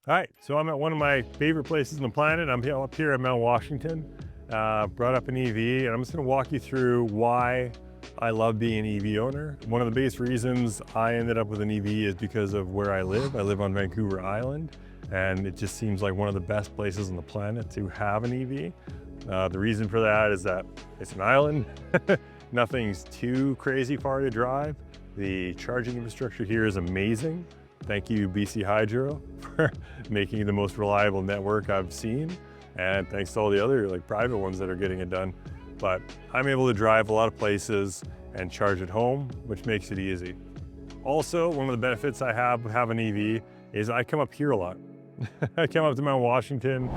Hi, so I'm at one of my favorite places on the planet. I'm up here at Mount Washington, brought up an EV, and I'm just gonna walk you through why I love being an EV owner. One of the biggest reasons I ended up with an EV is because of where I live. I live on Vancouver Island, and it just seems like one of the best places on the planet to have an EV. The reason for that is that it's an island. Nothing's too crazy far to drive. The charging infrastructure here is amazing. Thank you, BC Hydro, for making it the most reliable network I've seen. And thanks to all the other private ones that are getting it done. But I'm able to drive a lot of places and charge at home, which makes it easy. Also, one of the benefits I have of having an EV is I come up here a lot. I come up to Mount Washington,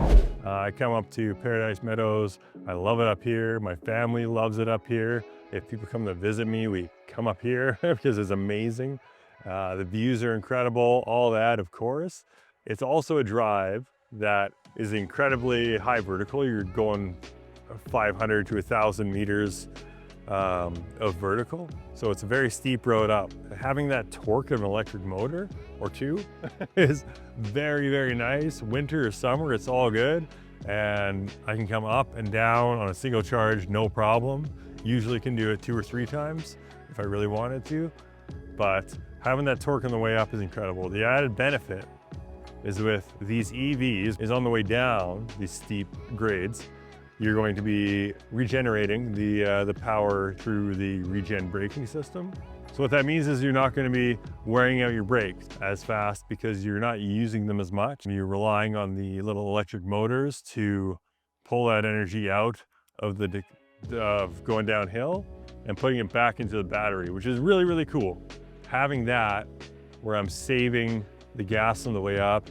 I come up to Paradise Meadows. I love it up here. My family loves it up here. If people come to visit me, we come up here because it's amazing. The views are incredible, all that, of course. It's also a drive that is incredibly high vertical. You're going 500 to 1,000 meters of vertical. So it's a very steep road up. Having that torque of an electric motor or two is very, very nice. Winter or summer, it's all good. And I can come up and down on a single charge, no problem. Usually can do it 2 or 3 times if I really wanted to. But having that torque on the way up is incredible. The added benefit is with these EVs is on the way down these steep grades, you're going to be regenerating the power through the regen braking system. So what that means is you're not going to be wearing out your brakes as fast because you're not using them as much. You're relying on the little electric motors to pull that energy out of going downhill and putting it back into the battery, which is really, really cool. Having that where I'm saving the gas on the way up,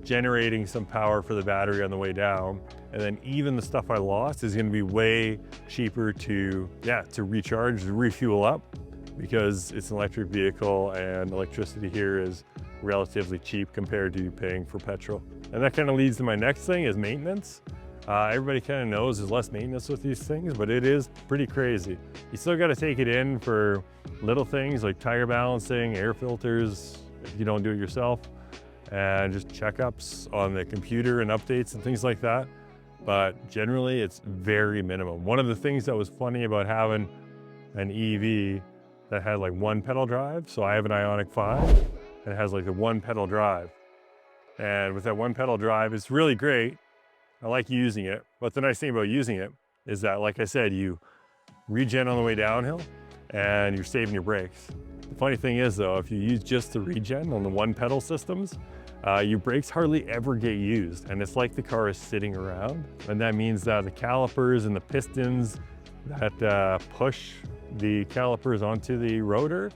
generating some power for the battery on the way down, and then even the stuff I lost is going to be way cheaper to recharge, to refuel up, because it's an electric vehicle and electricity here is relatively cheap compared to paying for petrol. And that kind of leads to my next thing is maintenance. Everybody kind of knows there's less maintenance with these things, but it is pretty crazy. You still got to take it in for little things like tire balancing, air filters, if you don't do it yourself, and just checkups on the computer and updates and things like that. But generally, it's very minimum. One of the things that was funny about having an EV that had one pedal drive, so I have an Ioniq 5, and it has the one pedal drive. And with that one pedal drive, it's really great. I like using it, but the nice thing about using it is that, like I said, you regen on the way downhill and you're saving your brakes. The funny thing is though, if you use just the regen on the one pedal systems, your brakes hardly ever get used, and it's like the car is sitting around. And that means that the calipers and the pistons that push the calipers onto the rotor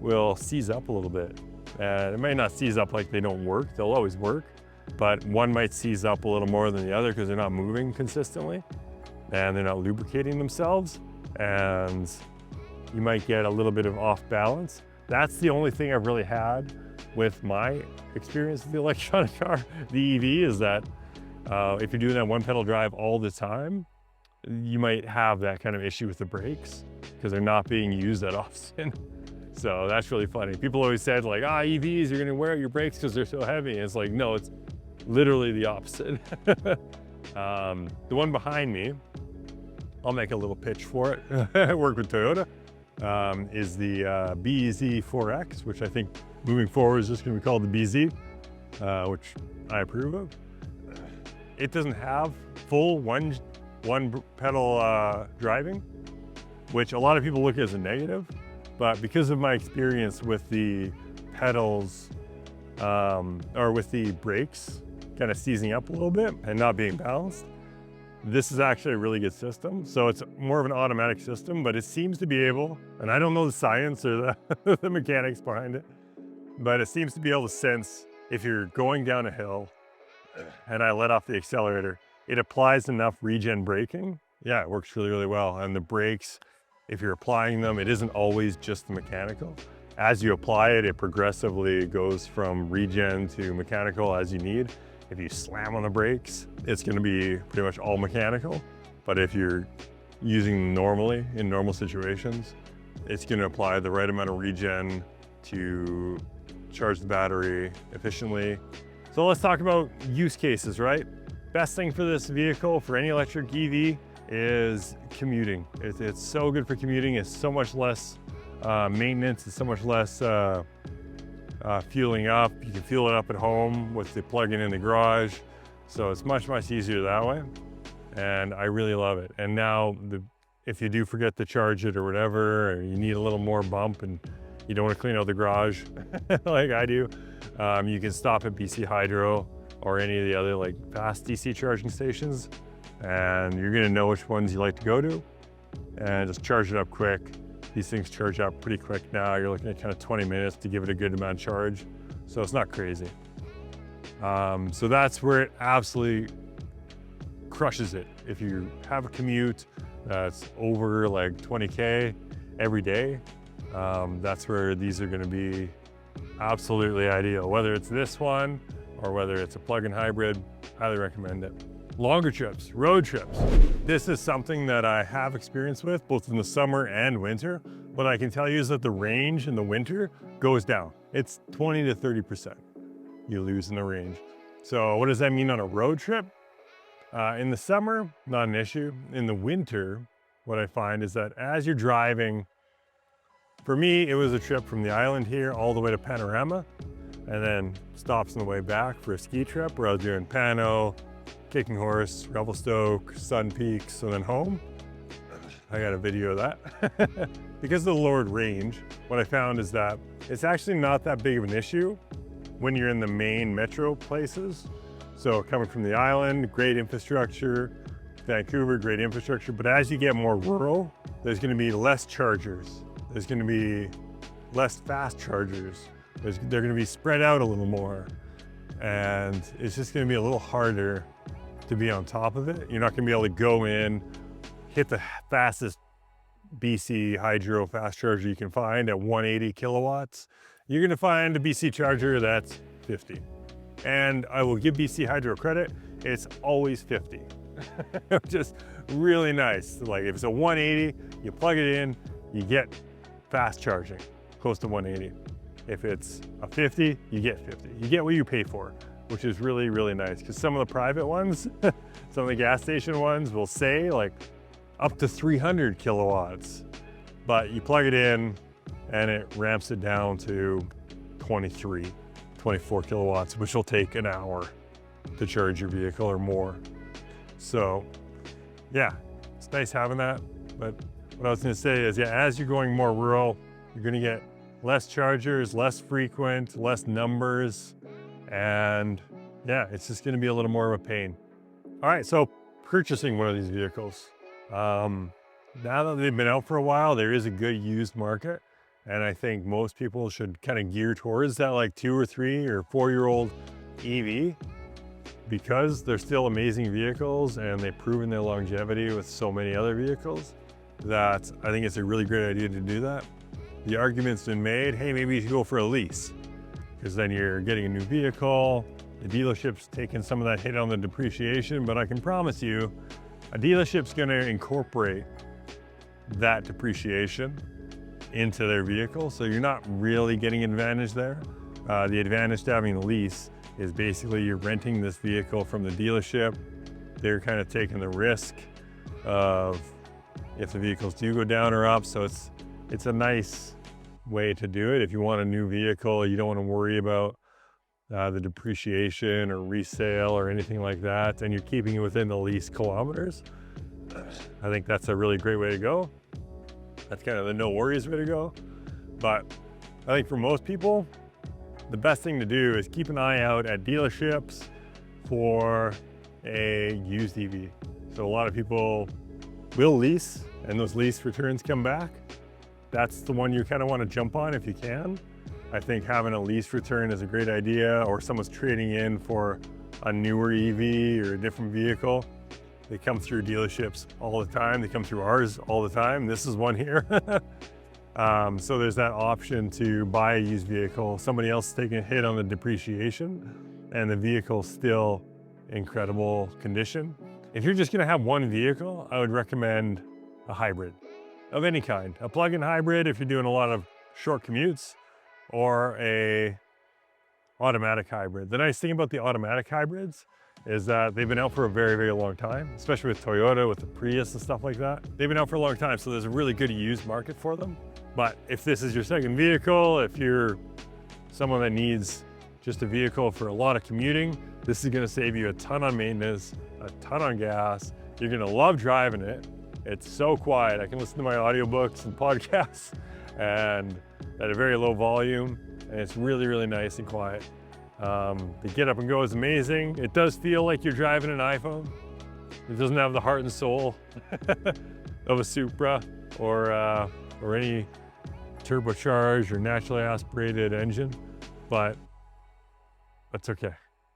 will seize up a little bit. It might not seize up like they don't work, they'll always work, but one might seize up a little more than the other because they're not moving consistently and they're not lubricating themselves, and you might get a little bit of off balance. That's the only thing I've really had with my experience with the electronic car, the EV, is that if you're doing that one pedal drive all the time, you might have that kind of issue with the brakes because they're not being used that often. So that's really funny. People always said EVs, you're gonna wear out your brakes because they're so heavy. And it's no, it's literally the opposite. The one behind me, I'll make a little pitch for it. I work with Toyota, is the BZ4X, which I think moving forward is just gonna be called the BZ, which I approve of. It doesn't have full one pedal driving, which a lot of people look at as a negative. But because of my experience with the pedals, or with the brakes kind of seizing up a little bit and not being balanced, this is actually a really good system. So it's more of an automatic system, but it seems to be able, and I don't know the science or the mechanics behind it, but it seems to be able to sense if you're going down a hill and I let off the accelerator, it applies enough regen braking. Yeah, it works really, really well. And the brakes, if you're applying them, it isn't always just the mechanical. As you apply it, it progressively goes from regen to mechanical as you need. If you slam on the brakes, it's gonna be pretty much all mechanical. But if you're using normally, in normal situations, it's gonna apply the right amount of regen to charge the battery efficiently So let's talk about use cases, right? Best thing for this vehicle, for any electric EV, is commuting. It's so good for commuting. It's so much less maintenance. It's so much less fueling up. You can fuel it up at home with the plug-in in the garage. So it's much, much easier that way. And I really love it. And now, if you do forget to charge it or whatever, or you need a little more bump and you don't want to clean out the garage like I do, you can stop at BC Hydro or any of the other like fast DC charging stations, and you're gonna know which ones you like to go to and just charge it up quick. These things charge up pretty quick now. You're looking at kind of 20 minutes to give it a good amount of charge. So it's not crazy. So that's where it absolutely crushes it. If you have a commute that's over like 20K every day, that's where these are gonna be absolutely ideal. Whether it's this one or whether it's a plug-in hybrid, highly recommend it. Longer trips, road trips. This is something that I have experience with both in the summer and winter. What I can tell you is that the range in the winter goes down. It's 20 to 30% you lose in the range. So what does that mean on a road trip? In the summer, not an issue. In the winter, what I find is that as you're driving, for me, it was a trip from the island here all the way to Panorama, and then stops on the way back for a ski trip where I was doing Pano, Kicking Horse, Revelstoke, Sun Peaks, and then home. I got a video of that. Because of the lowered range, what I found is that it's actually not that big of an issue when you're in the main metro places. So coming from the island, great infrastructure, Vancouver, great infrastructure, but as you get more rural, there's gonna be less chargers. There's gonna be less fast chargers. They're gonna be spread out a little more. And it's just gonna be a little harder to be on top of it. You're not gonna be able to go in, hit the fastest BC Hydro fast charger you can find at 180 kilowatts. You're gonna find a BC charger that's 50. And I will give BC Hydro credit, it's always 50. Just really nice. Like if it's a 180, you plug it in, you get fast charging, close to 180. If it's a 50, you get 50. You get what you pay for, which is really, really nice. Because some of the private ones, some of the gas station ones will say like up to 300 kilowatts, but you plug it in and it ramps it down to 23, 24 kilowatts, which will take an hour to charge your vehicle or more. So yeah, it's nice having that. But what I was gonna say is, yeah, as you're going more rural, you're gonna get less chargers, less frequent, less numbers, and yeah, it's just gonna be a little more of a pain. All right, so purchasing one of these vehicles. Now that they've been out for a while, there is a good used market, and I think most people should kind of gear towards that like 2 or 3 or 4-year-old EV, because they're still amazing vehicles and they've proven their longevity with so many other vehicles that I think it's a really great idea to do that. The argument's been made, hey, maybe you should go for a lease, because then you're getting a new vehicle, the dealership's taking some of that hit on the depreciation, but I can promise you, a dealership's gonna incorporate that depreciation into their vehicle, so you're not really getting advantage there. The advantage to having the lease is basically you're renting this vehicle from the dealership. They're kind of taking the risk of if the vehicles do go down or up, so it's a nice way to do it. If you want a new vehicle, you don't want to worry about the depreciation or resale or anything like that, and you're keeping it within the lease kilometers. I think that's a really great way to go. That's kind of the no worries way to go. But I think for most people, the best thing to do is keep an eye out at dealerships for a used EV. So a lot of people will lease, and those lease returns come back. That's the one you kind of want to jump on if you can. I think having a lease return is a great idea, or someone's trading in for a newer EV or a different vehicle. They come through dealerships all the time. They come through ours all the time. This is one here. So there's that option to buy a used vehicle. Somebody else is taking a hit on the depreciation and the vehicle's still incredible condition. If you're just gonna have one vehicle, I would recommend a hybrid of any kind. A plug-in hybrid if you're doing a lot of short commutes, or a automatic hybrid. The nice thing about the automatic hybrids is that they've been out for a very, very long time, especially with Toyota, with the Prius and stuff like that. They've been out for a long time, so there's a really good used market for them. But if this is your second vehicle, if you're someone that needs just a vehicle for a lot of commuting, this is gonna save you a ton on maintenance, a ton on gas. You're gonna love driving it. It's so quiet. I can listen to my audiobooks and podcasts and at a very low volume, and it's really, really nice and quiet. The get up and go is amazing. It does feel like you're driving an iPhone. It doesn't have the heart and soul of a Supra or any turbocharged or naturally aspirated engine, but that's okay.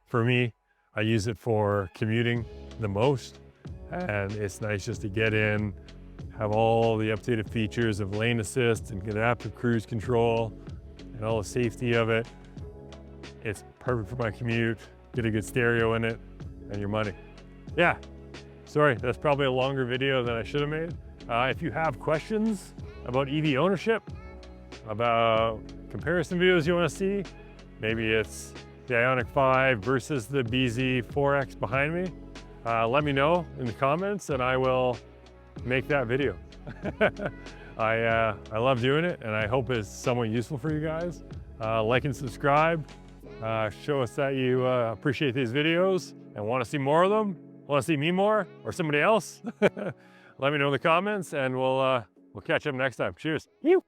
For me, I use it for commuting the most, and it's nice just to get in, have all the updated features of lane assist and adaptive cruise control and all the safety of it. It's perfect for my commute, get a good stereo in it, and your money. Yeah, sorry, that's probably a longer video than I should have made. If you have questions about EV ownership, about comparison videos you want to see, maybe it's the Ioniq 5 versus the BZ4X behind me, let me know in the comments and I will make that video. I love doing it and I hope it's somewhat useful for you guys. Like and subscribe. Show us that you appreciate these videos and want to see more of them. Want to see me more or somebody else? Let me know in the comments and we'll catch up next time. Cheers. You.